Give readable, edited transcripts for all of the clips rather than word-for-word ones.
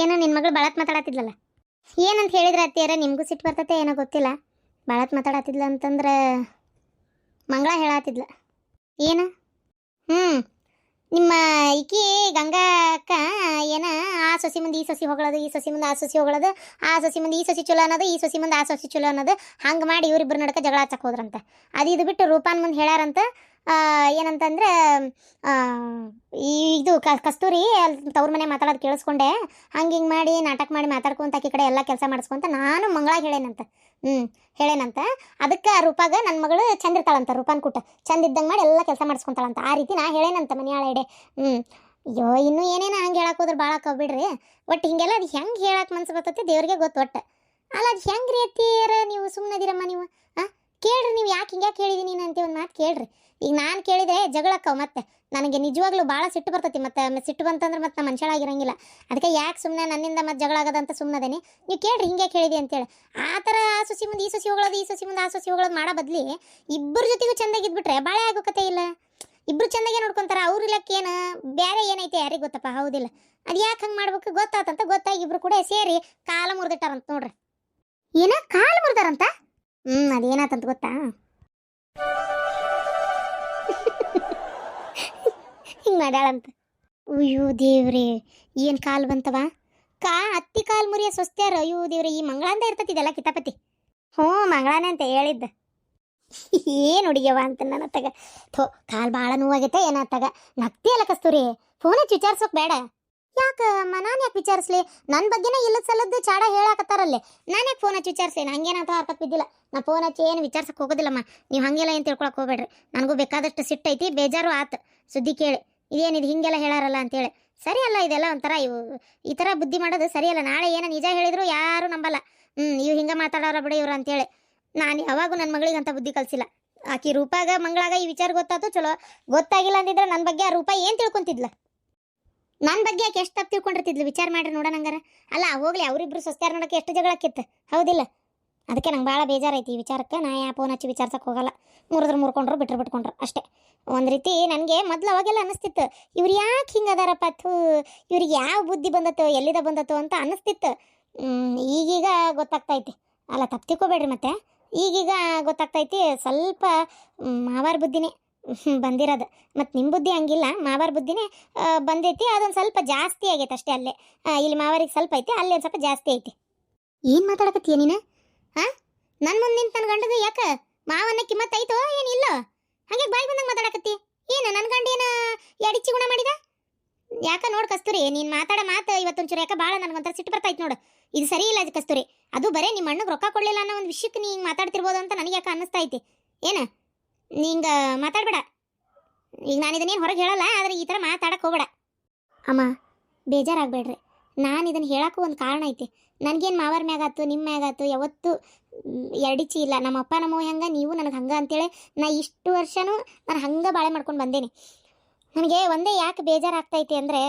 ಏನೋ ನಿನ್ನ ಮಗಳು ಭಾಳತ್ ಮಾತಾಡತ್ತಿದ್ಲಲ್ಲ, ಏನಂತ ಹೇಳಿದ್ರೆ ಅತ್ತಿಯರ ನಿಮಗೂ ಸಿಟ್ಟು ಬರ್ತತೆ ಏನೋ ಗೊತ್ತಿಲ್ಲ. ಭಾಳತ್ ಮಾತಾಡತ್ತಿದ್ಲ ಅಂತಂದ್ರೆ ಮಂಗಳ ಹೇಳತ್ತಿದ್ಲ. ಏನು? ನಿಮ್ಮ ಈಕಿ ಗಂಗಾ ಅಕ್ಕ ಏನ ಆ ಸೊಸಿ ಮುಂದೆ ಈ ಸೊಸಿ ಹೊಗಳೋದು, ಈ ಸೊಸಿ ಮುಂದೆ ಆ ಸೊಸಿ ಹೊಗಳೋದು, ಆ ಸೊಸಿ ಮುಂದೆ ಈ ಸೊಸಿ ಚಲೋ ಅನ್ನೋದು, ಈ ಸೊಸಿ ಮುಂದೆ ಆ ಸೊಸಿ ಚಲೋ ಅನ್ನೋದು, ಹಂಗೆ ಮಾಡಿ ಇವರಿಬ್ಬರು ನಡಕ ಜಗಳ ಹಚ್ಚಕ್ಕೆ ಹೋದ್ರಂತ. ಅದು ಇದು ಬಿಟ್ಟು ರೂಪಾನ್ ಮುಂದೆ ಹೇಳ್ಯಾರಂತ. ಏನಂತಂದ್ರೆ ಇದು ಕಸ್ತೂರಿ ಅಲ್ಲಿ ತವ್ರ ಮನೆ ಮಾತಾಡೋದು ಕೇಳಿಸ್ಕೊಂಡೆ, ಹಂಗೆ ಹಿಂಗೆ ಮಾಡಿ ನಾಟಕ ಮಾಡಿ ಮಾತಾಡ್ಕೊಂತ ಆಕಿ ಕಡೆ ಎಲ್ಲ ಕೆಲಸ ಮಾಡಿಸ್ಕೊಂತ ನಾನು ಮಂಗಳಾಗ ಹೇಳೇನಂತ. ಹೇಳೇನಂತ. ಅದಕ್ಕೆ ರೂಪಾಗ ನನ್ನ ಮಗಳು ಚಂದ ಇರ್ತಾಳಂತ, ರೂಪಾನ್ ಕೂಟ ಚಂದ ಇದ್ದಂಗೆ ಮಾಡಿ ಎಲ್ಲ ಕೆಲಸ ಮಾಡಿಸ್ಕೊಂತಾಳಂತ. ಆ ರೀತಿ ನಾ ಹೇಳೇನಂತ ಮನೆಯಾಳ ಎಡೆ. ಅಯ್ಯೋ ಇನ್ನೂ ಏನೇನು ಹಂಗೆ ಹೇಳಕ್ಕೆ ಹೋದ್ರೆ ಭಾಳ ಕಬ್ಬಿಡ್ರಿ. ಒಟ್ಟು ಹಿಂಗೆಲ್ಲ ಅದು ಹೆಂಗೆ ಹೇಳಕ್ಕೆ ಮನ್ಸು ಬರ್ತೈತಿ ದೇವ್ರಿಗೆ ಗೊತ್ತು. ಒಟ್ಟು ಅಲ್ಲ ಅದು ಹೆಂಗೆ ರೀ ಅತ್ತೀರ ನೀವು ಸುಮ್ಮನದಿರಮ್ಮ ನೀವು. ಕೇಳ್ರಿ ನೀವು ಯಾಕೆ ಹಿಂಗ್ಯಾಕೆ ಹೇಳಿದೀನಿ ಅಂತ ಒಂದು ಮಾತು ಕೇಳ್ರಿ. ಈಗ ನಾನು ಕೇಳಿದೆ ಜಗಳಕ್ಕವು ಮತ್ತೆ ನನಗೆ ನಿಜವಾಗ್ಲೂ ಭಾಳ ಸಿಟ್ಟು ಬರ್ತೈತಿ. ಮತ್ತೆ ಸಿಟ್ಟು ಬಂತಂದ್ರೆ ಮತ್ತೆ ನಮ್ಮ ಮನುಷ್ಯಳಾಗಿರಂಗಿಲ್ಲ. ಅದಕ್ಕೆ ಯಾಕೆ ಸುಮ್ಮನೆ ನನ್ನಿಂದ ಮತ್ತೆ ಜಗಳ ಆಗೋದಂತ ಸುಮ್ಮನದೇನೆ. ನೀವು ಕೇಳ್ರಿ ಹಿಂಗೆ ಕೇಳಿದೆ ಅಂತೇಳಿ. ಆ ಥರ ಆ ಸೊಸಿ ಮುಂದೆ ಈ ಸೊಸಿ ಹೋಗೋದು, ಈ ಸೊಸಿ ಮುಂದೆ ಆ ಸೊಸಿ ಹೋಗೋದು ಮಾಡೋ ಬದಲಿ ಇಬ್ಬರ ಜೊತೆಗೂ ಚೆಂದಾಗಿದ್ಬಿಟ್ರೆ ಭಾಳ ಆಗೋಕತೆ ಇಲ್ಲ. ಇಬ್ರು ಚೆಂದಾಗೆ ನೋಡ್ಕೊಂತಾರ. ಅವ್ರ ಇಲ್ಲಕ್ಕೇನು ಬೇರೆ ಏನೈತೆ ಯಾರಿಗೆ ಗೊತ್ತಪ್ಪ, ಹೌದಿಲ್ಲ? ಅದು ಯಾಕೆ ಹಂಗೆ ಮಾಡ್ಬೇಕು ಗೊತ್ತಾತಂತ. ಗೊತ್ತಾಗಿ ಇಬ್ರು ಕೂಡ ಸೇರಿ ಕಾಲ ಮುರಿದಿಟ್ಟಾರಂತ ನೋಡ್ರಿ. ಏನ ಕಾಲು ಮುರಿದಾರಂತ? ಅದೇನಾತಂತ ಗೊತ್ತಾ? ಹಿಂಗೆ ಮಾಡ್ಯಾಳಂತ. ಅಯ್ಯೋ ದೇವ್ರಿ, ಏನು ಕಾಲು ಬಂತವ? ಅತ್ತಿ ಕಾಲು ಮುರಿಯ ಸೊಸ್ತ್ಯಾರ. ಅಯ್ಯೋ ದೇವ್ರಿ, ಈ ಮಂಗಳಾಂದ ಇರ್ತತಿದೆಲ್ಲ ಕಿತಾಪತಿ. ಮಂಗಳಾನೆ ಅಂತ ಹೇಳಿದ್ದ. ಏನು ಹುಡುಗ್ಯವ ಅಂತ ನನ್ನ ತಗ. ಕಾಲು ಭಾಳ ನೋವಾಗೈತೆ ಏನಾತ್ತಾಗ. ನಗ್ತಿಯಲ್ಲ ಕಸ್ತೂರಿ, ಫೋನ್ ಹಚ್ಚಿ ವಿಚಾರಿಸೋಕೆ ಬೇಡ. ಯಾಕಮ್ಮ ನಾನು ಯಾಕೆ ವಿಚಾರಿಸ್ಲಿ? ನನ್ನ ಬಗ್ಗೆನೇ ಇಲ್ಲದ ಸಲದ್ದು ಚಾಡ ಹೇಳಾಕತ್ತಾರಲ್ಲೇ, ನಾನು ಯಾಕೆ ಫೋನ್ ಹಚ್ಚಿ ವಿಚಾರಿಸ್ಲಿ? ನಂಗೇನಂತ ಹರ್ಕತ್ ಬಿದ್ದಿಲ್ಲ. ನಾ ಫೋನ್ ಹಚ್ಚಿ ಏನು ವಿಚಾರಿಸಕ್ಕೆ ಹೋಗೋದಿಲ್ಲಮ್ಮ. ನೀವು ಹಾಗೆಲ್ಲ ಏನು ತಿಳ್ಕೊಳಕ್ಕೆ ಹೋಗ್ಬೇಡ್ರಿ. ನನಗೂ ಬೇಕಾದಷ್ಟು ಸಿಟ್ಟೈತಿ, ಬೇಜಾರು ಆತು ಸುದ್ದಿ ಕೇಳಿ. ಇದೇನಿದು ಹಿಂಗೆಲ್ಲ ಹೇಳಾರಲ್ಲ ಅಂತೇಳಿ. ಸರಿ ಅಲ್ಲ ಇದೆಲ್ಲ ಒಂಥರ. ಈ ಥರ ಬುದ್ಧಿ ಮಾಡೋದು ಸರಿಯಲ್ಲ. ನಾಳೆ ಏನೋ ನಿಜ ಹೇಳಿದ್ರು ಯಾರೂ ನಂಬಲ್ಲ. ಇವು ಹಿಂಗೆ ಮಾತಾಡೋರ ಬಿಡಿ ಇವ್ರು ಅಂತೇಳಿ. ನಾನು ಯಾವಾಗೂ ನನ್ನ ಮಗಳಿಗೆ ಅಂತ ಬುದ್ಧಿ ಕಲಿಸಿಲ್ಲ. ಆಕಿ ರೂಪಾಗ ಮಂಗಳಾಗ ಈ ವಿಚಾರ ಗೊತ್ತಾಯ್ತು ಚಲೋ. ಗೊತ್ತಾಗಿಲ್ಲ ಅಂದಿದ್ರೆ ನನ್ನ ಬಗ್ಗೆ ಆ ರೂಪ ಏನು ತಿಳ್ಕೊಂತಿದ್ಲ? ನನ್ನ ಬಗ್ಗೆ ಯಾಕೆ ಎಷ್ಟು ತಪ್ಪು ತಿಳ್ಕೊಂಡಿರ್ತಿದ್ಲು? ವಿಚಾರ ಮಾಡ್ರಿ ನೋಡೋಣ ಹಂಗಾರ. ಅಲ್ಲ ಹೋಗ್ಲಿ, ಅವರಿಬ್ರು ಸೊಸ್ತ್ಯಾರ ನೋಡೋಕೆ ಎಷ್ಟು ಜಗಳಕ್ಕಿತ್ತು, ಹೌದಿಲ್ಲ? ಅದಕ್ಕೆ ನಂಗೆ ಭಾಳ ಬೇಜಾರೈತಿ ಈ ವಿಚಾರಕ್ಕೆ. ನಾ ಯಾ ಫೋನ್ ಹಚ್ಚಿ ವಿಚಾರ್ಸಕ್ಕೆ ಹೋಗಲ್ಲ. ಮುರಿಕೊಂಡ್ರು ಬಿಟ್ಕೊಂಡ್ರು ಅಷ್ಟೇ. ಒಂದು ರೀತಿ ನನಗೆ ಮೊದಲು ಅವಾಗೆಲ್ಲ ಅನ್ನಿಸ್ತಿತ್ತು, ಇವ್ರು ಯಾಕೆ ಹಿಂಗೆ ಅದಾರಪ್ಪ, ಇವ್ರಿಗೆ ಯಾವ ಬುದ್ಧಿ ಬಂದತ್ತೋ ಎಲ್ಲಿದ ಬಂದತ್ತೋ ಅಂತ ಅನ್ನಿಸ್ತಿತ್ತು. ಈಗೀಗ ಗೊತ್ತಾಗ್ತೈತಿ. ಅಲ್ಲ ತಪ್ಪು ತಿಳ್ಕೊಬೇಡ್ರಿ. ಮತ್ತೆ ಈಗೀಗ ಗೊತ್ತಾಗ್ತೈತಿ ಸ್ವಲ್ಪ ಮಾವಾರ ಬುದ್ಧಿನೇ ಬಂದಿರೋದು. ಮತ್ತು ನಿಮ್ಮ ಬುದ್ಧಿ ಹಂಗಿಲ್ಲ, ಮಾವಾರ ಬುದ್ಧಿನೇ ಬಂದೈತಿ. ಅದೊಂದು ಸ್ವಲ್ಪ ಜಾಸ್ತಿ ಆಗೈತೆ ಅಷ್ಟೇ. ಅಲ್ಲೇ ಇಲ್ಲಿ ಮಾವಾರಿಗೆ ಸ್ವಲ್ಪ ಐತಿ, ಅಲ್ಲೇ ಒಂದು ಸ್ವಲ್ಪ ಜಾಸ್ತಿ ಐತಿ. ಏನು ಮಾತಾಡಕತ್ತೀಯ ನೀನು? ನನ್ನ ಮುಂದೆ ನಿಂತು ನನ್ನ ಗಂಡದು ಯಾಕೆ ಮಾವನ್ನ ಕಿಮ್ಮತ್ತು ಐತೋ ಏನಿಲ್ಲ? ಹಾಗೆ ಬಾಯಿ ಬಂದಂಗೆ ಮಾತಾಡಕತ್ತಿ. ಏನು ನನ್ನ ಗಂಡ ಏನು ಎಡಿಚ್ಚಿ ಗುಣ ಮಾಡಿದ? ಯಾಕೆ ನೋಡು ಕಸ್ತೂರಿ, ನೀನು ಮಾತಾಡೋ ಮಾತು ಇವತ್ತೊಂಚೂರು ಯಾಕೆ ಭಾಳ ನನಗೊಂಥರ ಸಿಟ್ಟು ಬರ್ತೈತೆ ನೋಡು. ಇದು ಸರಿ ಇಲ್ಲ ಅದು ಕಸ್ತೂರಿ. ಅದು ಬರೇ ನಿಮ್ಮ ಅಣ್ಣಗೆ ರೊಕ್ಕ ಕೊಡಲಿಲ್ಲ ಅನ್ನೋ ಒಂದು ವಿಷಯಕ್ಕೆ ನೀ ಹಿಂಗೆ ಮಾತಾಡ್ತಿರ್ಬೋದು ಅಂತ ನನಗೆ ಯಾಕೆ ಅನ್ನಿಸ್ತಾ ಐತಿ. ಏನು ನಿಂಗೆ ಮಾತಾಡಬೇಡ. ಈಗ ನಾನು ಇದನ್ನೇನು ಹೊರಗೆ ಹೇಳಲ್ಲ, ಆದರೆ ಈ ಥರ ಮಾತಾಡಕ್ಕೆ ಹೋಗಬೇಡ ಅಮ್ಮ. ಬೇಜಾರಾಗಬೇಡ್ರಿ. ನಾನು ಇದನ್ನು ಹೇಳೋಕ್ಕೂ ಒಂದು ಕಾರಣ ಐತಿ. ನನಗೇನು ಮಾವರ ಮ್ಯಾಗಾತು ನಿಮ್ಮ ಮ್ಯಾಗಾತು ಯಾವತ್ತೂ ಎರಡಿಚ್ಚಿ ಇಲ್ಲ. ನಮ್ಮ ಅಪ್ಪ ನಮ್ಮವ್ವ ಹೆಂಗೆ ನೀವು ನನಗೆ ಹಂಗೆ ಅಂತೇಳಿ ನಾ ಇಷ್ಟು ವರ್ಷವೂ ನಾನು ಹಂಗೆ ಬಾಳೆ ಮಾಡ್ಕೊಂಡು ಬಂದೇನೆ. ನನಗೆ ಒಂದೇ ಯಾಕೆ ಬೇಜಾರಾಗ್ತೈತಿ ಅಂದರೆ,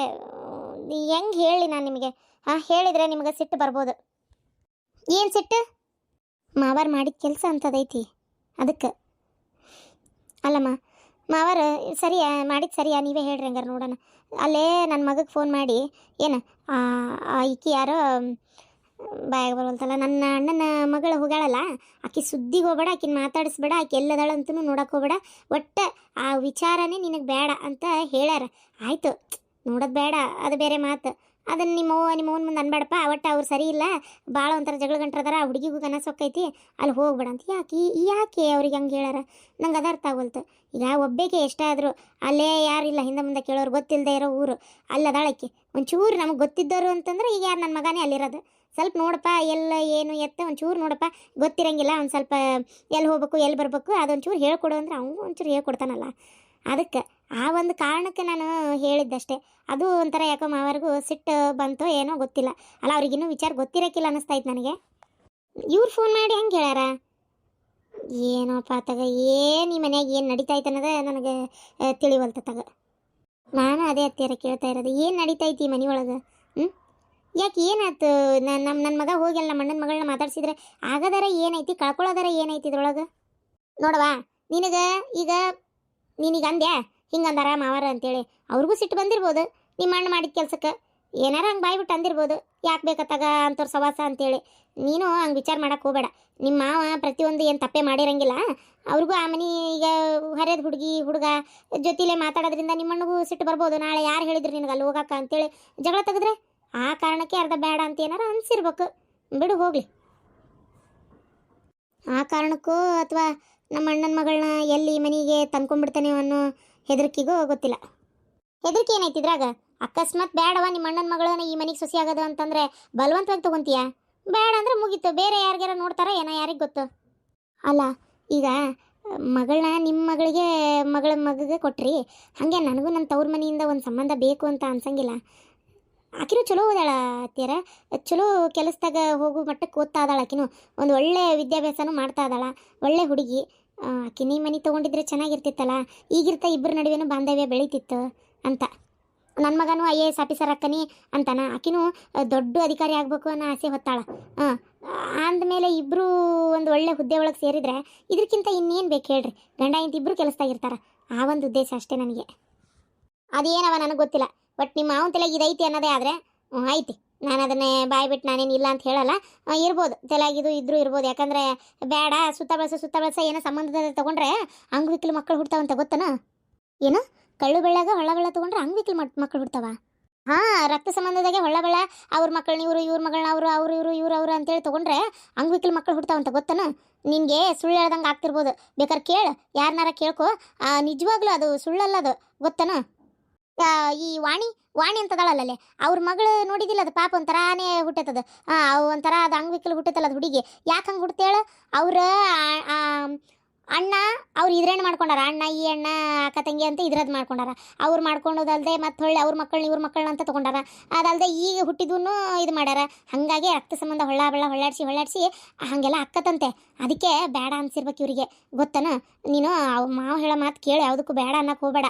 ಹೆಂಗೆ ಹೇಳಿ ನಾನು ನಿಮಗೆ? ಹೇಳಿದರೆ ನಿಮಗೆ ಸಿಟ್ಟು ಬರ್ಬೋದು. ಏನು ಸಿಟ್ಟು? ಮಾವಾರ ಮಾಡಿದ ಕೆಲಸ ಅಂತದೈತಿ ಅದಕ್ಕೆ. ಅಲ್ಲಮ್ಮ ಮಾವಾರ ಸರಿಯಾ ಮಾಡಿದ್ದು ಸರಿಯಾ? ನೀವೇ ಹೇಳ್ರಿ ಹಂಗಾರೆ ನೋಡೋಣ. ಅಲ್ಲೇ ನನ್ನ ಮಗಗೆ ಫೋನ್ ಮಾಡಿ ಏನು ಈಕಿ ಯಾರೋ ಬಾಯಾಗ ಬರೋಲ್ತಲ್ಲ, ನನ್ನ ಅಣ್ಣನ ಮಗಳು ಹೋಗ್ಯಾಳಲ್ಲ, ಆಕಿ ಸುದ್ದಿಗೆ ಹೋಗ್ಬೇಡ, ಆಕಿನ ಮಾತಾಡಿಸ್ಬೇಡ, ಆಕೆ ಎಲ್ಲದಾಳಂತೂ ನೋಡಕ್ಕೆ ಹೋಗ್ಬೇಡ, ಒಟ್ಟು ಆ ವಿಚಾರನೇ ನಿನಗೆ ಬೇಡ ಅಂತ ಹೇಳ್ಯಾರ. ಆಯಿತು, ನೋಡೋದು ಬೇಡ ಅದು ಬೇರೆ ಮಾತು. ಅದನ್ನು ನಿಮ್ಮವ್ವನ ಮುಂದೆ ಅನ್ಬೇಡಪ್ಪ. ಒಟ್ಟು ಅವ್ರು ಸರಿ ಇಲ್ಲ, ಭಾಳ ಒಂಥರ ಜಗಳ ಗಂಟ್ರದಾರ, ಆ ಹುಡುಗಿಗೂ ಕನಸೊಕ್ಕೈತಿ, ಅಲ್ಲಿ ಹೋಗ್ಬೇಡ ಅಂತ. ಯಾಕೆ ಅವ್ರಿಗೆ ಹಂಗೆ ಹೇಳ್ಯಾರ? ನಂಗೆ ಅದು ಅರ್ಥ ಆಗೋಲ್ತು. ಈಗ ಒಬ್ಬೇಕೆ ಎಷ್ಟೇ ಆದರೂ ಅಲ್ಲೇ ಯಾರಿಲ್ಲ ಹಿಂದೆ ಮುಂದೆ ಕೇಳೋರು, ಗೊತ್ತಿಲ್ಲದೆ ಇರೋ ಊರು ಅಲ್ಲದಾಳಕ್ಕೆ. ಒಂಚೂರು ನಮಗೆ ಗೊತ್ತಿದ್ದವರು ಅಂತಂದ್ರೆ ಈಗ ಯಾರು ನನ್ನ ಮಗನೇ ಅಲ್ಲಿರೋದು. ಸ್ವಲ್ಪ ನೋಡಪ್ಪ ಎಲ್ಲ ಏನು ಎತ್ತ ಒಂಚೂರು ನೋಡಪ್ಪ, ಗೊತ್ತಿರಂಗಿಲ್ಲ ಒಂದು ಸ್ವಲ್ಪ ಎಲ್ಲಿ ಹೋಗ್ಬೇಕು ಎಲ್ಲಿ ಬರಬೇಕು ಅದೊಂಚೂರು ಹೇಳ್ಕೊಡು ಅಂದ್ರೆ ಅವನು ಒಂಚೂರು ಹೇಳ್ಕೊಡ್ತಾನಲ್ಲ. ಅದಕ್ಕೆ ಆ ಒಂದು ಕಾರಣಕ್ಕೆ ನಾನು ಹೇಳಿದ್ದಷ್ಟೇ. ಅದು ಒಂಥರ ಯಾಕೋ ಮಾವರಿಗೂ ಸಿಟ್ಟು ಬಂತೋ ಏನೋ ಗೊತ್ತಿಲ್ಲ. ಅಲ್ಲ ಅವ್ರಿಗಿನ್ನೂ ವಿಚಾರ ಗೊತ್ತಿರೋಕ್ಕಿಲ್ಲ ಅನ್ನಿಸ್ತೈತೆ ನನಗೆ. ಇವ್ರು ಫೋನ್ ಮಾಡಿ ಹಂಗೆ ಹೇಳ್ಯಾರ ಏನೋಪ್ಪ ತಗ. ಏನು ಈ ಮನೆಯಾಗ ಏನು ನಡೀತಾಯ್ತು ಅನ್ನೋದು ನನಗೆ ತಿಳಿವಲ್ತ ತಗ. ನಾನು ಅದೇ ಹತ್ತಿರ ಕೇಳ್ತಾ ಇರೋದು, ಏನು ನಡೀತೈತಿ ಈ ಮನೆ ಒಳಗೆ? ಯಾಕೆ ಏನಾಯ್ತು? ನನ್ನ ಮಗ ಹೋಗಿಲ್ಲ, ನಮ್ಮ ಅಣ್ಣನ ಮಗಳನ್ನ ಮಾತಾಡ್ಸಿದ್ರೆ ಆಗದಾರ ಏನೈತಿ, ಕಳ್ಕೊಳ್ಳೋದಾರ ಏನೈತಿ ಇದ್ರೊಳಗೆ? ನೋಡವಾ ನಿನಗೆ ಈಗ ನೀನೀಗ ಅಂದ್ಯಾ ಹಿಂಗೆ ಅಂದಾರ ಮಾವಾರ ಅಂತೇಳಿ, ಅವ್ರಿಗೂ ಸಿಟ್ಟು ಬಂದಿರ್ಬೋದು ನಿಮ್ಮ ಅಣ್ಣ ಮಾಡಿದ ಕೆಲಸಕ್ಕೆ. ಏನಾರ ಹಂಗೆ ಬಾಯ್ಬಿಟ್ಟು ಅಂದಿರ್ಬೋದು, ಯಾಕೆ ಬೇಕತ್ತಾಗ ಅಂಥವ್ರ ಸವಾಸ ಅಂತೇಳಿ. ನೀನು ಹಂಗೆ ವಿಚಾರ ಮಾಡಕ್ಕೆ ಹೋಗಬೇಡ. ನಿಮ್ಮ ಮಾವ ಪ್ರತಿಯೊಂದು ಏನು ತಪ್ಪೆ ಮಾಡಿರಂಗಿಲ್ಲ. ಅವ್ರಿಗೂ ಆ ಮನೆ ಈಗ ಹರಿಯದ ಹುಡುಗಿ ಹುಡುಗ ಜೊತೆಲೇ ಮಾತಾಡೋದ್ರಿಂದ ನಿಮ್ಮಣ್ಣಗೂ ಸಿಟ್ಟು ಬರ್ಬೋದು. ನಾಳೆ ಯಾರು ಹೇಳಿದ್ರು ನಿನಗೆ ಅಲ್ಲಿ ಹೋಗಾಕ ಅಂತೇಳಿ ಜಗಳ ತೆಗೆದ್ರೆ ಆ ಕಾರಣಕ್ಕೆ ಅರ್ಧ ಬೇಡ ಅಂತ ಏನಾರ ಅನ್ಸಿರ್ಬೇಕು. ಬಿಡು ಹೋಗ್ಲಿ. ಆ ಕಾರಣಕ್ಕೂ ಅಥವಾ ನಮ್ಮ ಅಣ್ಣನ ಮಗಳನ್ನ ಎಲ್ಲಿ ಮನೆಗೆ ತಂದ್ಕೊಂಡ್ಬಿಡ್ತಾನೆ ಅನ್ನೋ ಹೆದರಿಕೆಗೂ ಗೊತ್ತಿಲ್ಲ. ಹೆದರಿಕೆ ಏನೈತಿ ಇದ್ರಾಗ? ಅಕಸ್ಮಾತ್ ಬೇಡವ ನಿಮ್ಮ ಅಣ್ಣನ ಮಗಳನ್ನ ಈ ಮನೆಗೆ ಸೊಸಿ ಆಗೋದು ಅಂತಂದ್ರೆ ಬಲವಂತವಾಗಿ ತೊಗೊಂತೀಯ? ಬೇಡ ಅಂದ್ರೆ ಮುಗೀತು, ಬೇರೆ ಯಾರಿಗಾರ ನೋಡ್ತಾರ ಏನೋ, ಯಾರಿಗೆ ಗೊತ್ತು. ಅಲ್ಲ ಈಗ ಮಗಳನ್ನ ನಿಮ್ಮ ಮಗಳಿಗೆ ಮಗಗೆ ಕೊಟ್ರಿ, ಹಾಗೆ ನನಗೂ ನನ್ನ ತವ್ರ ಮನೆಯಿಂದ ಒಂದು ಸಂಬಂಧ ಬೇಕು ಅಂತ ಅನ್ಸಂಗಿಲ್ಲ. ಆಕಿನೂ ಚಲೋ ಓದಾಳ ಅತ್ತೀರ, ಚಲೋ ಕೆಲಸದಾಗ ಹೋಗೋ ಮಟ್ಟಕ್ಕೆ ಓದ್ತಾ ಇದ್ದಾಳ. ಆಕಿನೂ ಒಂದು ಒಳ್ಳೆ ವಿದ್ಯಾಭ್ಯಾಸನೂ ಮಾಡ್ತಾ ಇದ್ದಾಳ, ಒಳ್ಳೆ ಹುಡುಗಿ. ಆಕಿ ನೀ ಮನೆ ತೊಗೊಂಡಿದ್ರೆ ಚೆನ್ನಾಗಿರ್ತಿತ್ತಲ್ಲ, ಈಗಿರ್ತಾ ಇಬ್ಬರ ನಡುವೆನೂ ಬಾಂಧವ್ಯ ಬೆಳೀತಿತ್ತು ಅಂತ. ನನ್ನ ಮಗನೂ IAS ಆಫೀಸರ್ ಅಕ್ಕನಿ ಅಂತಾನ, ಆಕಿನೂ ದೊಡ್ಡ ಅಧಿಕಾರಿ ಆಗಬೇಕು ಅನ್ನೋ ಆಸೆ ಹೊತ್ತಾಳ. ಅಂದಮೇಲೆ ಇಬ್ಬರು ಒಂದು ಒಳ್ಳೆ ಹುದ್ದೆ ಒಳಗೆ ಸೇರಿದ್ರೆ ಇದಕ್ಕಿಂತ ಇನ್ನೇನು ಬೇಕು ಹೇಳ್ರಿ? ಗಂಡ ಇಂತ ಇಬ್ಬರು ಕೆಲಸದಾಗಿರ್ತಾರೆ. ಆ ಒಂದು ಉದ್ದೇಶ ಅಷ್ಟೇ ನನಗೆ. ಅದೇನವ ನನಗೆ ಗೊತ್ತಿಲ್ಲ, ಬಟ್ ನಿಮ್ಮ ಮಾವನ ತಲೆಗೆ ಇದೈತಿ ಅನ್ನೋದೇ ಆದರೆ ಐತಿ. ನಾನು ಅದನ್ನೇ ಬಾಯ್ಬಿಟ್ಟು ನಾನೇನು ಇಲ್ಲ ಅಂತ ಹೇಳಲ್ಲ. ಇರ್ಬೋದು ತಲೆಯಾಗಿದು ಇದ್ರೂ ಇರ್ಬೋದು. ಯಾಕಂದರೆ ಬೇಡ ಸುತ್ತ ಬಳಸ ಏನೋ ಸಂಬಂಧದ ತೊಗೊಂಡ್ರೆ ಅಂಗವಿಕಲ ಮಕ್ಕಳು ಹುಡ್ತಾವಂತ ಗೊತ್ತನ? ಏನು ಕಳ್ಳು ಬೆಳ್ಳಾಗ ಹೊಳ್ಳ ಬೆಳ್ಳ ತೊಗೊಂಡ್ರೆ ಅಂಗವಿಕಲ ಮಕ್ಕಳು ಹುಡ್ತಾವ? ಹಾಂ, ರಕ್ತ ಸಂಬಂಧದಾಗೆ ಹೊಳ್ಳ ಬೆಳ್ಳ ಅವ್ರ ಮಕ್ಕಳನ್ನ ಇವ್ರ ಮಗಳನ್ನ ಅವರು ಅಂತೇಳಿ ತೊಗೊಂಡ್ರೆ ಅಂಗವಿಕಲ ಮಕ್ಕಳು ಹುಡ್ತಾವಂತ ಗೊತ್ತನ? ನಿನಗೆ ಸುಳ್ಳು ಹೇಳ್ದಂಗೆ ಆಗ್ತಿರ್ಬೋದು, ಬೇಕಾದ್ರೆ ಕೇಳು, ಯಾರನ್ನಾರ ಕೇಳ್ಕೊ. ನಿಜವಾಗ್ಲೂ ಅದು ಸುಳ್ಳಲ್ಲ, ಅದು ಗೊತ್ತನ? ಈ ವಾಣಿ ಅಂತದಳಲ್ಲೇ, ಅವ್ರ ಮಗಳು ನೋಡಿದಿಲ್ಲ, ಅದು ಪಾಪ ಒಂಥರಾನೇ ಹುಟ್ಟೈತದ. ಒಂಥರ ಅದು ಅಂಗವಿಕಲ ಹುಟ್ಟೈತಲ್ಲ ಅದು ಹುಡುಗಿ. ಯಾಕೆ ಹಂಗೆ ಹುಡ್ತೇಳು? ಅವ್ರ ಅಣ್ಣ ಅವ್ರು ಇದ್ರೇನು ಮಾಡ್ಕೊಂಡಾರ, ಅಣ್ಣ ಈ ಅಣ್ಣ ಅಕ್ಕ ತಂಗಿ ಅಂತ ಇದ್ರದ್ದು ಮಾಡ್ಕೊಂಡಾರ. ಅವ್ರು ಮಾಡ್ಕೊಂಡೋದಲ್ದೆ ಮತ್ತೆ ಹೊಳ್ಳಿ ಅವ್ರ ಮಕ್ಕಳನ್ನ ಇವ್ರ ಮಕ್ಕಳನ್ನ ಅಂತ ತೊಗೊಂಡಾರ. ಅದಲ್ಲದೆ ಈಗ ಹುಟ್ಟಿದೂ ಇದು ಮಾಡ್ಯಾರ. ಹಾಗಾಗಿ ರಕ್ತ ಸಂಬಂಧ ಹೊಳ್ಳಾಡಿಸಿ ಹಾಗೆಲ್ಲ ಅಕ್ಕತಂತೆ. ಅದಕ್ಕೆ ಬೇಡ ಅನ್ಸಿರ್ಬೇಕು ಇವರಿಗೆ, ಗೊತ್ತನ? ನೀನು ಅವ್ರ ಮಾವು ಹೇಳೋ ಮಾತು ಕೇಳಿ ಯಾವುದಕ್ಕೂ ಬೇಡ ಅನ್ನಕ್ಕೆ ಹೋಗಬೇಡ.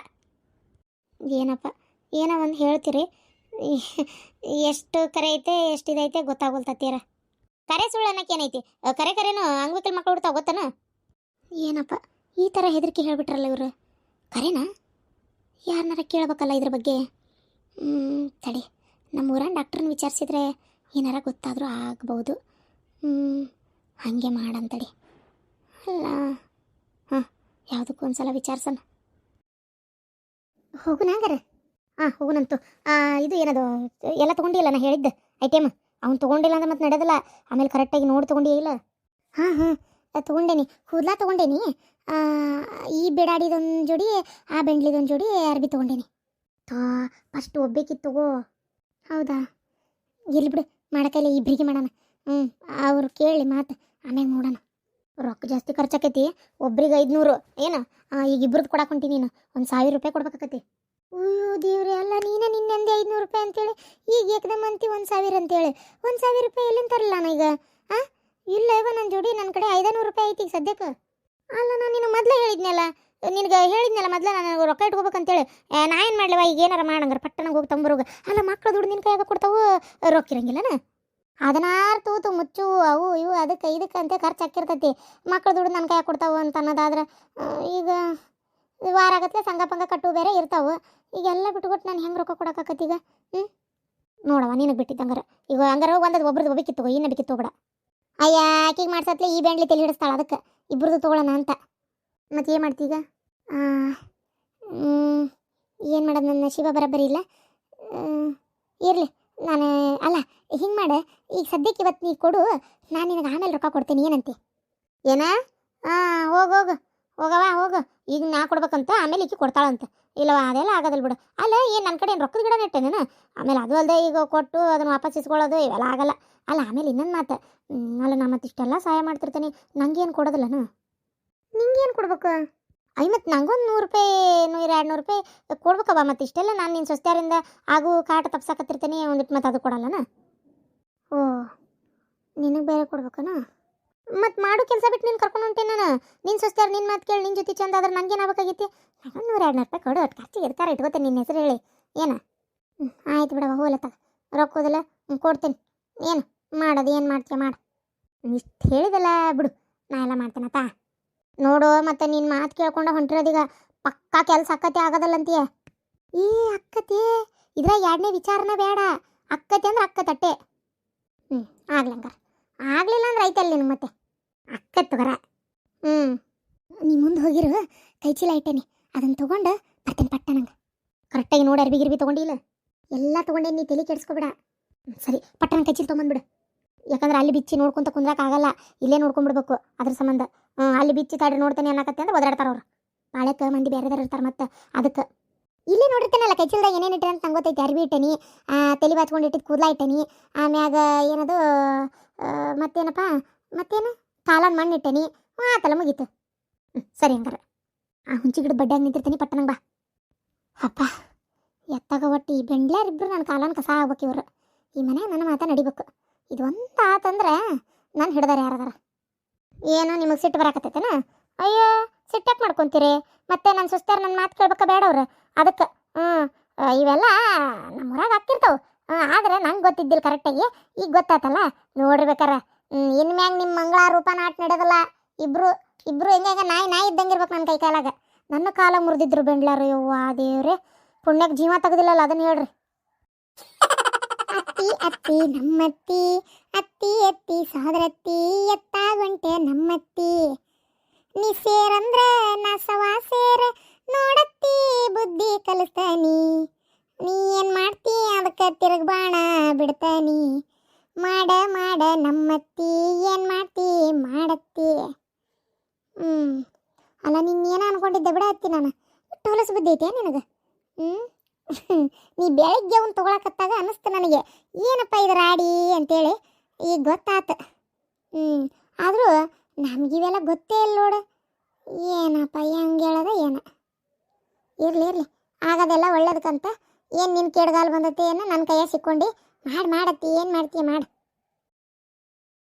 ಏನಪ್ಪ ಏನೋ ಒಂದು ಹೇಳ್ತೀರಿ, ಎಷ್ಟು ಕರೆ ಐತೆ ಎಷ್ಟು ಇದೈತೆ ಗೊತ್ತಾಗೋಲ್ತತ್ತೀರ. ಕರೆ ಸುಳ್ಳು ಅನ್ನಕ್ಕೆ ಏನೈತಿ? ಕರೆನೂ ಅಂಗವಿಕಲ ಮಕ್ಕಳು ಹುಡ್ತಾವ ಗೊತ್ತನ? ಏನಪ್ಪ ಈ ಥರ ಹೆದರಿಕೆ ಹೇಳಿಬಿಟ್ರಲ್ಲ ಇವರು. ಕರೆನಾ? ಯಾರನ್ನಾರ ಕೇಳ್ಬೇಕಲ್ಲ ಇದ್ರ ಬಗ್ಗೆ. ತಡಿ, ನಮ್ಮೂರನ್ನ ಡಾಕ್ಟ್ರನ್ನ ವಿಚಾರಿಸಿದ್ರೆ ಏನಾರ ಗೊತ್ತಾದರೂ ಆಗ್ಬೋದು. ಹಾಗೆ ಮಾಡಂತಡಿ. ಅಲ್ಲ ಹಾಂ, ಯಾವುದಕ್ಕೂ ಒಂದು ಸಲ ವಿಚಾರಿಸೋಣ. ಹೋಗುನಾಗಾರೆ? ಹೋಗುನಂತು. ಇದು ಏನದು ಎಲ್ಲ ತೊಗೊಂಡಿಲ್ಲ ನಾ ಹೇಳಿದ್ದೆ ಐಟಮ್? ಅವ್ನು ತೊಗೊಂಡಿಲ್ಲ ಅಂದ್ರೆ ಮತ್ತೆ ನಡೆದಲ್ಲ. ಆಮೇಲೆ ಕರೆಕ್ಟಾಗಿ ನೋಡಿ ತೊಗೊಂಡಿಯೇ ಇಲ್ಲ? ಹಾಂ ತೊಗೊಂಡೇನಿ, ಕೂದಲ ತೊಗೊಂಡೇನಿ. ಈ ಬಿಡಾಡಿದೊಂದು ಜೋಡಿ, ಆ ಬೆಂಡ್ಲಿದೊಂದು ಜೋಡಿ ಅರ್ಬಿ ತೊಗೊಂಡೇನಿ. ಫಸ್ಟ್ ಒಬ್ಬೇಕಿತ್ತು ತಗೋ. ಹೌದಾ, ಇರ್ಲಿ ಬಿಡು, ಮಾಡೋಕೈಲಿ ಇಬ್ಬರಿಗೆ ಮಾಡೋಣ. ಅವ್ರು ಕೇಳಿ ಮಾತು ಆಮ್ಯಾಗ ನೋಡೋಣ. ರೊಕ್ಕ ಜಾಸ್ತಿ ಖರ್ಚಾಕೈತಿ, ಒಬ್ರಿಗೆ 500 ಏನು? ಈಗ ಇಬ್ಬರದ್ದು ಕೊಡಾಕೊಂಟಿ ನೀನು, ಒಂದು 1000 ರೂಪಾಯಿ ಕೊಡ್ಬೇಕಾಕತಿ. ಅಯ್ಯೋ ದೇವ್ರೆ, ಅಲ್ಲ ನೀನೇ ನಿನ್ನೆಂದೆ 500 ರೂಪಾಯಿ ಅಂತೇಳಿ ಈಗ ಏಕದಮ್ ಅಂತಿ 1000 ಅಂತೇಳಿ. 1000 ರೂಪಾಯಿ ಎಲ್ಲಿಂದ ತರಲ್ಲ ನಾನು ಈಗ? ಇಲ್ಲ ಇವ ನನ್ನ ಜೋಡಿ ನನ್ನ ಕಡೆ 500 ರೂಪಾಯಿ ಐತಿ ಈಗ ಸದ್ಯಕ್ಕೆ. ಅಲ್ಲ ನಾನು ನಿನಗೆ ಮೊದಲೇ ಹೇಳಿದ್ನಲ್ಲ, ಮೊದಲೇ ನಾನು ರೊಕ್ಕ ಇಟ್ಕೋಬೇಕಂತೇಳಿ. ನಾ ಏನು ಮಾಡ್ಲವ ಈಗ? ಏನಾರ ಮಾಡಂಗಾರ ಪಟ್ಟಣಗೆ ಹೋಗಿ ತಂಬರೋಗ. ಅಲ್ಲ ಮಕ್ಳು ದುಡ್ಡು ನಿನ್ನ ಕೈಯಾಗ ಕೊಡ್ತಾವು, ರೊಕ್ಕ ಇರಂಗಿಲ್ಲನ? ಅದನ್ನಾರು ತೂತು ಮುಚ್ಚು ಅವು ಇವು ಅದಕ್ಕೆ ಇದಕ್ಕೆ ಅಂತ ಖರ್ಚು ಹಾಕಿರ್ತೈತಿ. ಮಕ್ಳು ದುಡ್ಡು ನನ್ನ ಕೈಯಾಗ ಕೊಡ್ತಾವು ಅಂತ ಅನ್ನೋದಾದ್ರೆ ಈಗ ವಾರ ಆಗತ್ತೆ ಸಂಘ ಕಟ್ಟು ಬೇರೆ ಇರ್ತಾವೆ. ಈಗೆಲ್ಲ ಬಿಟ್ಕೊಟ್ಟು ನಾನು ಹೆಂಗೆ ರೊಕ್ಕ ಕೊಡೋಕ್ಕಾಕತ್ತೀಗ? ನೋಡವ ನಿನಗೆ ಬಿಟ್ಟಿದ್ದಂಗಾರ. ಈಗ ಹಂಗಾರ ಒಂದದು ಒಬ್ರದ್ದು ಒಬ್ಬಕ್ಕಿತ್ತು, ಇನ್ನೂ ಬೇಕಿತ್ತು ಬಿಡ. ಅಯ್ಯ ಆಕಿಗೆ ಮಾಡ್ಸತ್ಲೆ ಈ ಬೆಂಡ್ಲಿ ತಲೆ ಹಿಡಿಸ್ತಾಳೆ, ಅದಕ್ಕೆ ಇಬ್ಬರದು ತೊಗೊಳ್ಳೋಣ ಅಂತ. ಮತ್ತೆ ಏನು ಮಾಡ್ತೀಗ? ಏನು ಮಾಡೋದು, ನನ್ನ ಶಿವ ಬರೋಬ್ಬರಿ ಇಲ್ಲ. ಇರಲಿ, ನಾನು ಅಲ್ಲ ಹಿಂಗೆ ಮಾಡೆ, ಈಗ ಸದ್ಯಕ್ಕೆ ಇವತ್ತು ನೀ ಕೊಡು, ನಾನು ನಿನಗೆ ಆಮೇಲೆ ರೊಕ್ಕ ಕೊಡ್ತೀನಿ. ಏನಂತೆ? ಏನ? ಹೋಗವ ಈಗ ನಾ ಕೊಡ್ಬೇಕಂತ, ಆಮೇಲೆ ಈಕಿ ಕೊಡ್ತಾಳಂತ. ಇಲ್ಲವ ಅದೆಲ್ಲ ಆಗೋದಿಲ್ಲ ಬಿಡು. ಅಲ್ಲ ಏನು ನನ್ನ ಕಡೆ ಏನು ರೊಕ್ಕದ ಗಿಡ ನೆಟ್ಟೇನೇನು? ಆಮೇಲೆ ಅದು ಅಲ್ಲದೆ ಈಗ ಕೊಟ್ಟು ಅದನ್ನು ವಾಪಸ್ ಇಸ್ಕೊಳ್ಳೋದು ಇವೆಲ್ಲ ಆಗಲ್ಲ. ಅಲ್ಲ ಆಮೇಲೆ ಇನ್ನೊಂದು ಮಾತು, ಅಲ್ಲ ನಾ ಮತ್ತೆ ಇಷ್ಟೆಲ್ಲ ಸಹಾಯ ಮಾಡ್ತಿರ್ತೀನಿ, ನಂಗೇನು ಕೊಡೋದಿಲ್ಲನು? ನಿಂಗೇನು ಕೊಡ್ಬೇಕು? ಮತ್ತು ನಂಗೊಂದು 100 ರೂಪಾಯಿ 100-200 ರೂಪಾಯಿ ಕೊಡ್ಬೇಕವ. ಮತ್ತು ಇಷ್ಟೆಲ್ಲ ನಾನು ನಿನ್ನ ಸೊಸ್ತ್ಯಾರಿಂದ ಆಗು ಕಾಟ ತಪ್ಸಾಕತ್ತಿರ್ತೀನಿ, ಒಂದಿಟ್ಟು ಮತ್ತು ಅದು ಕೊಡಲ್ಲನ? ಓ, ನಿನಗೆ ಬೇರೆ ಕೊಡ್ಬೇಕನ? ಮತ್ತು ಮಾಡು ಕೆಲಸ ಬಿಟ್ಟು ನೀನು ಕರ್ಕೊಂಡು ಹೊಂಟೇನೆ ನಾನು. ನಿನ್ನ ಸೊಸ್ತ್ಯಾರು ನಿನ್ನ ಮಾತು ಕೇಳಿ ನಿನ್ನ ಜೊತೆ ಚಂದ ಆದ್ರೆ ನನಗೇನು ಆಗ್ಬೇಕಾಗೈತಿ? ನಂಗೊಂದು 100-200 ರೂಪಾಯಿ ಕೊಡು, ಒಟ್ಟು ಖರ್ಚಿಗೆ ಎದಕ್ಕಾರ ಇಟ್ಕೋತೇನೆ ನಿನ್ನ ಹೆಸರು ಹೇಳಿ. ಏನು? ಆಯ್ತು ಬಿಡವ, ಹೋಲತ್ತ ರೊಕ್ಕ ಹೋದಲ್ಲ, ಕೊಡ್ತೀನಿ. ಏನು ಮಾಡೋದು, ಏನು ಮಾಡ್ತೀಯ ಮಾಡು. ಇಷ್ಟು ಹೇಳಿದಲ್ಲ ಬಿಡು, ನಾ ಎಲ್ಲ ಮಾಡ್ತೇನತ್ತ. ನೋಡು ಮತ್ತು ನಿನ್ನ ಮಾತು ಕೇಳ್ಕೊಂಡು ಹೊಂಟಿರೋದೀಗ ಪಕ್ಕಾ ಕೆಲಸ ಅಕ್ಕತೆ ಆಗೋದಲ್ಲಂತೀಯ. ಈ ಅಕ್ಕತಿ ಇದ್ರಾಗ ಎರಡನೇ ವಿಚಾರನ ಬೇಡ. ಅಕ್ಕತಿ ಅಂದ್ರೆ ಅಕ್ಕ ತಟ್ಟೆ. ಹ್ಞೂ ಆಗ್ಲಿ ಹಂಗಾರೆ. ಆಗಲಿಲ್ಲ ಅಂದ್ರೆ ಐತಲ್ಲ ನಿನಗೆ ಮತ್ತೆ ಅಕ್ಕತ್ತು ಬರ. ಹ್ಞೂ ನೀ ಮುಂದೆ ಹೋಗಿರು, ಕೈ ಚೀಲ ಇಟ್ಟೇನಿ, ಅದನ್ನು ತೊಗೊಂಡು ಬರ್ತೇನೆ ಪಟ್ಟ. ನಂಗೆ ಕರೆಕ್ಟಾಗಿ ನೋಡಿ ಅರ್ಬಿ ಗಿರ್ಬಿ ತೊಗೊಂಡಿಲ್ಲ, ಎಲ್ಲ ತೊಗೊಂಡೇನಿ, ನೀ ತಲೆ ಕೆಡಿಸ್ಕೊಬೇಡ. ಸರಿ ಪಟ್ಟಣ ಕೈ ಚೀಲ ತೊಗೊಂಬಂದ್ಬಿಡು. ಯಾಕಂದ್ರೆ ಅಲ್ಲಿ ಬಿಚ್ಚಿ ನೋಡ್ಕೊಂತ ಕುಂದ್ರಾಕಾಗಲ್ಲ, ಇಲ್ಲೇ ನೋಡ್ಕೊಂಡ್ಬಿಡ್ಬೇಕು ಅದ್ರ ಸಂಬಂಧ. ಅಲ್ಲಿ ಬಿಚ್ಚಿ ತಾಡ್ರಿ ನೋಡ್ತೇನೆ ಅನ್ನಕತ್ತೆ ಅಂದ್ರೆ ಒದಾಡ್ತಾರ ಅವ್ರು. ಬಾಳೆಕ ಮಂದಿ ಬೇರೆದಾರು ಇರ್ತಾರೆ ಮತ್ತೆ ಅದಕ್ಕೆ. ಇಲ್ಲೇ ನೋಡಿರ್ತೇನಲ್ಲ ಕೈ ಚೀಲದಾಗ ಏನೇನು ಇಟ್ಟೆ ಅಂತ ನಂಗೆ ಗೊತ್ತೈತಿ. ಅರ್ಬಿ ಇಟ್ಟೇನಿ, ತಲೆ ಬಾಚ್ಕೊಂಡು ಇಟ್ಟಿದ್ದು ಕೂದಲ ಇಟ್ಟೇನಿ, ಆಮ್ಯಾಗ ಏನದು ಮತ್ತೇನಪ್ಪ, ಮತ್ತೇನು ಕಾಲನ್ ಮಣ್ಣು ಇಟ್ಟೇನಿ. ಆತಲ್ಲ ಮುಗೀತು. ಸರಿ ಹಂಗಾರೆ ಆ ಹುಂಚಿ ಗಿಡದ ಬಡ್ಡ್ಯಾಗ ನಿಂತಿರ್ತೀನಿ, ಪಟ್ಟಣಂಗೆ ಬಾ. ಅಪ್ಪ ಎತ್ತಾಗ ಒಟ್ಟು ಈ ಬೆಂಡ್ಲಾರಿಬ್ರು ನನ್ನ ಕಾಲನ ಕಸ ಆಗ್ಬೇಕು. ಇವರು ಈ ಮನ್ಯಾಗ ನನ್ನ ಮಾತ ನಡಿಬೇಕು. ಇದು ಒಂದು ಆತಂದ್ರೆ ನಾನು ಹಿಡ್ದಾರೆ ಯಾರದಾರ. ಏನು ನಿಮಗೆ ಸಿಟ್ಟು ಬರಾಕತ್ತೈತೇನ? ಅಯ್ಯೋ ಸಿಟ್ಟಾಕ್ ಮಾಡ್ಕೊತೀರಿ ಮತ್ತೆ. ನನ್ನ ಸುಸ್ತಾರ ನನ್ನ ಮಾತು ಕೇಳ್ಬೇಕಾ ಬೇಡ ಅವ್ರು ಅದಕ್ಕೆ. ಇವೆಲ್ಲ ನಮ್ಮೂರಾಗ ಆಗ್ತಿರ್ತಾವೆ. ಆದ್ರೆ ನಂಗೆ ಗೊತ್ತಿದ್ದಿಲ್ಲ ಕರೆಕ್ಟಾಗಿ, ಈಗ ಗೊತ್ತಾತಲ್ಲ ನೋಡಿರ್ಬೇಕಾರ. ಇನ್ಮ್ಯಾಗ ನಿಮ್ಮ ಮಂಗಳ ರೂಪ ನಾಟ್ ನಡೆಯೋದಲ್ಲ. ಇಬ್ರು ಹೆಂಗ ನಾಯಿ ಇದ್ದಂಗೆ ಇರ್ಬೇಕು ನನ್ನ ಕೈ ಕಾಲಾಗ. ನನ್ನ ಕಾಲ ಮುರಿದಿದ್ರು ಬೆಂಡ್ಲಾರು. ಯವ್ವ ದೇವ್ರೆ, ಪುಣ್ಯಕ್ಕೆ ಜೀವ ತೆಗೆದಿಲ್ಲಲ್ಲ ಅದನ್ನ ಹೇಳ್ರಿ. ಅತ್ತಿ ಅತ್ತಿ ನಮ್ಮತ್ತಿ, ಅತ್ತಿ ಅತ್ತಿ ಸಹೋದರತ್ತಿ, ಎತ್ತಾಗೊಂಟೆ ನಮ್ಮತ್ತಿ. ನೀ ಸೇರಂದ್ರೆ ನಾ ಸವಾ ಸೇರ, ನೋಡತ್ತಿ ಬುದ್ಧಿ ಕಲಿಸ್ತಾನಿ. ನೀ ಏನು ಮಾಡ್ತಿ ಅದಕ್ಕೆ ತಿರುಗ್ಬಾಣ ಬಿಡ್ತಾನಿ. ಮಾಡ ನಮ್ಮತ್ತಿ, ಏನು ಮಾಡ್ತಿ ಮಾಡತ್ತಿ. ಅಲ್ಲ ನಿನ್ನೇನೋ ಅನ್ಕೊಂಡಿದ್ದೆ ಬಿಡ ಅತ್ತಿ. ನಾನು ಇಟ್ಟು ಹೊಲಸು ಬುದ್ಧಿ ಐತೆ ನಿನಗೆ. ನೀ ಬೆಳಗ್ಗೆ ಅವ್ನು ತೊಗೊಳಕತ್ತಾಗ ಅನ್ನಿಸ್ತು ನನಗೆ, ಏನಪ್ಪ ಇದು ರಾಡಿ ಅಂತೇಳಿ. ಈಗ ಗೊತ್ತಾತು. ಆದರೂ ನಮಗಿವೆಲ್ಲ ಗೊತ್ತೇ ಇಲ್ಲ ನೋಡು. ಏನಪ್ಪ ಹೆಂಗೆ ಹೇಳೋದ ಏನು. ಇರಲಿ ಆಗೋದೆಲ್ಲ ಒಳ್ಳೇದಕ್ಕಂತ. ಏನು ನಿನ್ನ ಕೆಡ್ಗಾಲು ಬಂದತ್ತೆ ಏನೋ ನನ್ನ ಕೈಯಾಗ ಸಿಕ್ಕೊಂಡು ಮಾಡತ್ತಿ. ಏನು ಮಾಡ್ತೀಯ ಮಾಡು.